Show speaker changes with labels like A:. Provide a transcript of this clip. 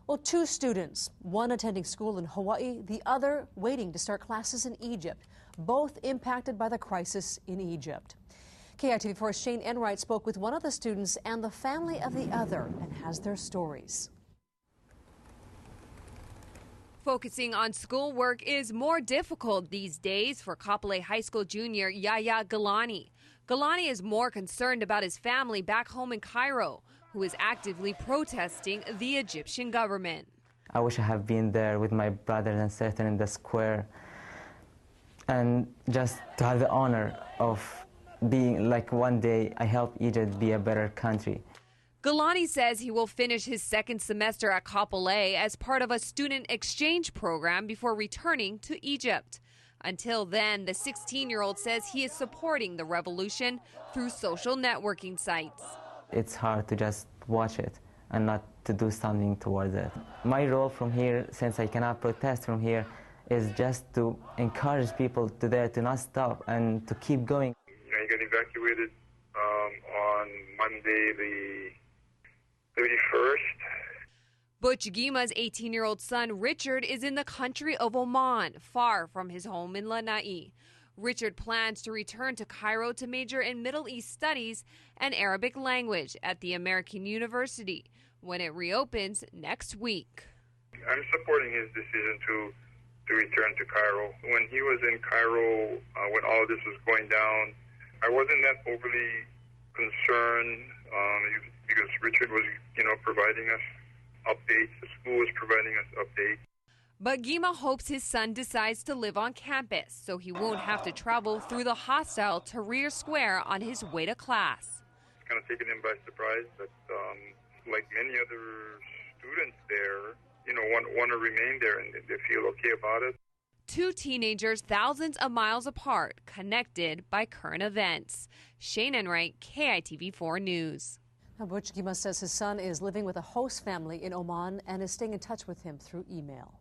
A: Well, two students, one attending school in Hawaii, the other waiting to start classes in Egypt, both impacted by the crisis in Egypt. KITV4's Shane Enright spoke with one of the students and the family of the other and has their stories.
B: Focusing on schoolwork is more difficult these days for Kapolei High School junior Yaya Galani. Galani is more concerned about his family back home in Cairo, who is actively protesting the Egyptian government.
C: I wish I had been there with my brothers and sisters in the square and just to have the honor of being like one day I help Egypt be a better country.
B: Galani says he will finish his second semester at Kapolei as part of a student exchange program before returning to Egypt. Until then, the 16-year-old says he is supporting the revolution through social networking sites.
C: It's hard to just watch it and not to do something towards it. My role from here, since I cannot protest from here, is just to encourage people to not stop and to keep going.
D: I got evacuated on Monday the 31st.
B: Butch Gima's 18-year-old son, Richard, is in the country of Oman, far from his home in Lanai. Richard plans to return to Cairo to major in Middle East Studies and Arabic language at the American University when it reopens next week.
D: I'm supporting his decision to return to Cairo. When he was in Cairo, when all of this was going down, I wasn't that overly concerned because Richard was, providing us updates. The school was providing us updates.
B: But Gima hopes his son decides to live on campus so he won't have to travel through the hostile Tahrir Square on his way to class.
D: It's kind of taken him by surprise, but like many other students there, want to remain there and they feel okay about it.
B: Two teenagers thousands of miles apart, connected by current events. Shane Enright, KITV4 News.
A: Now, Butch Gima says his son is living with a host family in Oman and is staying in touch with him through email.